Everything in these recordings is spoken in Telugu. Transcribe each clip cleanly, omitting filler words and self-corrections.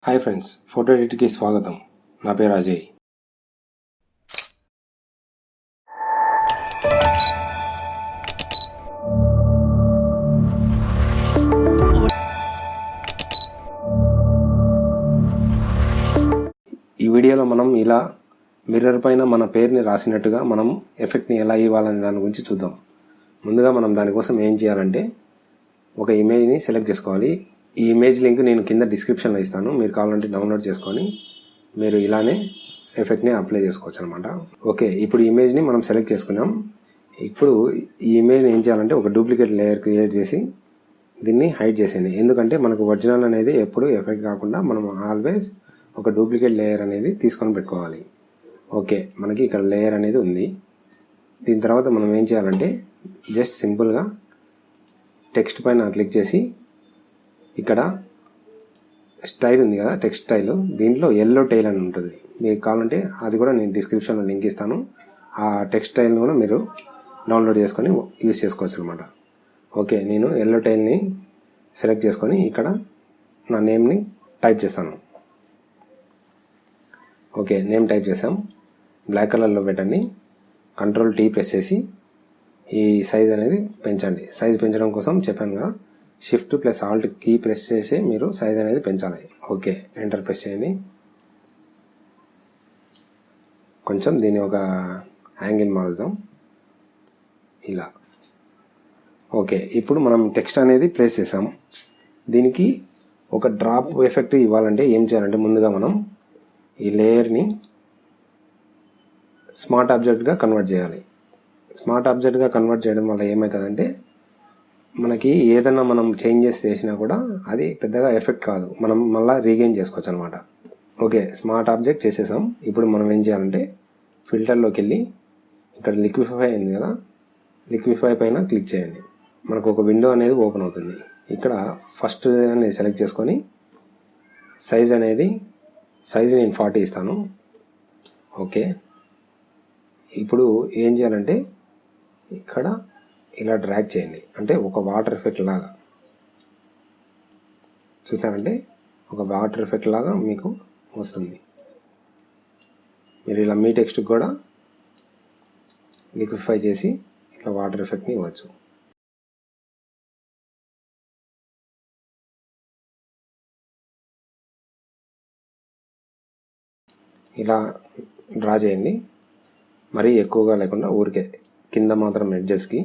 హాయ్ ఫ్రెండ్స్, ఫోటో ఎడిట్కి స్వాగతం. నా పేరు అజయ్. ఈ వీడియోలో మనం ఇలా మిర్రర్ పైన మన పేరుని రాసినట్టుగా మనం ఎఫెక్ట్ని ఎలా ఇవ్వాలనే దాని గురించి చూద్దాం. ముందుగా మనం దానికోసం ఏం చేయాలంటే ఒక ఇమేజ్ని సెలెక్ట్ చేసుకోవాలి. ఈ ఇమేజ్ లింక్ నేను కింద డిస్క్రిప్షన్లో ఇస్తాను. మీరు కావాలంటే డౌన్లోడ్ చేసుకొని మీరు ఇలానే ఎఫెక్ట్ని అప్లై చేసుకోవచ్చు అనమాట. ఓకే, ఇప్పుడు ఇమేజ్ని మనం సెలెక్ట్ చేసుకున్నాం. ఇప్పుడు ఈ ఇమేజ్ని ఏం చేయాలంటే ఒక డూప్లికేట్ లేయర్ క్రియేట్ చేసి దీన్ని హైడ్ చేసేయండి. ఎందుకంటే మనకు ఒరిజినల్ అనేది ఎప్పుడు ఎఫెక్ట్ కాకుండా మనం ఆల్వేస్ ఒక డూప్లికేట్ లేయర్ అనేది తీసుకొని పెట్టుకోవాలి. ఓకే, మనకి ఇక్కడ లేయర్ అనేది ఉంది. దీని తర్వాత మనం ఏం చేయాలంటే జస్ట్ సింపుల్గా టెక్స్ట్ పైన క్లిక్ చేసి ఇక్కడ స్టైల్ ఉంది కదా, టెక్స్ట్ స్టైల్, దీంట్లో ఎల్లో టైల్ అని ఉంటుంది. మీకు కావాలంటే అది కూడా నేను డిస్క్రిప్షన్లో లింక్ ఇస్తాను. ఆ టెక్స్ట్ స్టైల్ని కూడా మీరు డౌన్లోడ్ చేసుకొని యూజ్ చేసుకోవచ్చు అనమాట. ఓకే, నేను ఎల్లో టైల్ని సెలెక్ట్ చేసుకొని ఇక్కడ నా నేమ్ని టైప్ చేస్తాను. ఓకే, నేమ్ టైప్ చేసాం. బ్లాక్ కలర్లో పెట్టండి. కంట్రోల్ T ప్రెస్ చేసి ఈ సైజ్ అనేది పెంచండి. సైజ్ పెంచడం కోసం చెప్పాను కదా, Shift + Alt కీ ప్రెస్ చేసి మీరు సైజ్ అనేది పెంచాలి. ఓకే, ఎంటర్ ప్రెస్ చేయండి. కొంచెం దీన్ని ఒక యాంగిల్ మారుద్దాం ఇలా. ఓకే, ఇప్పుడు మనం టెక్స్ట్ అనేది ప్లేస్ చేసాం. దీనికి ఒక డ్రాప్ ఎఫెక్ట్ ఇవ్వాలంటే ఏం చేయాలంటే ముందుగా మనం ఈ లేయర్ని స్మార్ట్ ఆబ్జెక్ట్గా కన్వర్ట్ చేయాలి. స్మార్ట్ ఆబ్జెక్ట్గా కన్వర్ట్ చేయడం వల్ల ఏమవుతుందంటే మనకి ఏదైనా మనం చేంజెస్ చేసినా కూడా అది పెద్దగా ఎఫెక్ట్ కాదు, మనం మళ్ళీ రీగెయిన్ చేసుకోవచ్చు అనమాట. ఓకే, స్మార్ట్ ఆబ్జెక్ట్ చేసేసాం. ఇప్పుడు మనం ఏం చేయాలంటే ఫిల్టర్లోకి వెళ్ళి ఇక్కడ లిక్విఫై అయింది కదా, లిక్విఫై పైన క్లిక్ చేయండి. మనకు ఒక విండో అనేది ఓపెన్ అవుతుంది. ఇక్కడ ఫస్ట్ అనేది సెలెక్ట్ చేసుకొని సైజ్ నేను 40 ఇస్తాను. ఓకే, ఇప్పుడు ఏం చేయాలంటే ఇక్కడ ఇలా డ్రాగ్ చేయండి. అంటే ఒక వాటర్ ఎఫెక్ట్ లాగా చూసారంటే ఒక వాటర్ ఎఫెక్ట్ లాగా మీకు వస్తుంది. మీరు ఇలా మీ టెక్స్ట్కి కూడా లిక్విఫై చేసి ఇట్లా వాటర్ ఎఫెక్ట్ని ఇవ్వచ్చు. ఇలా డ్రా చేయండి, మరీ ఎక్కువగా లేకుండా ఊరికే కింద మాత్రం ఎడ్జెస్కి.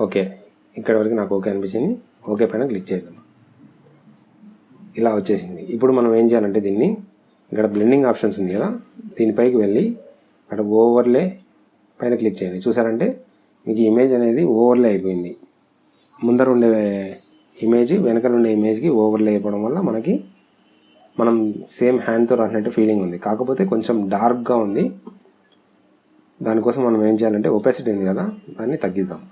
ఓకే, ఇక్కడ వరకు నాకు ఓకే అనిపించింది. ఓకే పైన క్లిక్ చేద్దాం. ఇలా వచ్చేసింది. ఇప్పుడు మనం ఏం చేయాలంటే దీన్ని ఇక్కడ బ్లెండింగ్ ఆప్షన్స్ ఉంది కదా, దీనిపైకి వెళ్ళి అక్కడ ఓవర్లే పైన క్లిక్ చేయండి. చూసారంటే మీకు ఇమేజ్ అనేది ఓవర్లే అయిపోయింది. ముందర ఉండే ఇమేజ్ వెనకాల ఉండే ఇమేజ్కి ఓవర్లే అయిపోవడం వల్ల మనం సేమ్ హ్యాండ్తో రాసినట్టు ఫీలింగ్ ఉంది, కాకపోతే కొంచెం డార్క్గా ఉంది. దానికోసం మనం ఏం చేయాలంటే ఒపాసిటీ ఉంది కదా, దాన్ని తగ్గిద్దాం.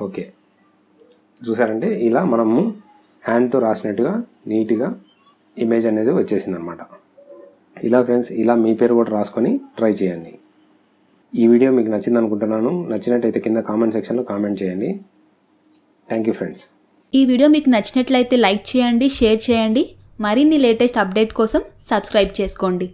ఓకే, చూసారంటే ఇలా మనము హ్యాండ్తో రాసినట్టుగా నీట్గా ఇమేజ్ అనేది వచ్చేసింది అనమాట. ఇలా ఫ్రెండ్స్, ఇలా మీ పేరు కూడా రాసుకొని ట్రై చేయండి. ఈ వీడియో మీకు నచ్చింది అనుకుంటున్నాను. నచ్చినట్టయితే కింద కామెంట్ సెక్షన్లో కామెంట్ చేయండి. Thank you friends. ఈ వీడియో మీకు నచ్చినట్లయితే లైక్ చేయండి, షేర్ చేయండి. మరిన్ని లేటెస్ట్ అప్డేట్ కోసం సబ్స్క్రైబ్ చేసుకోండి.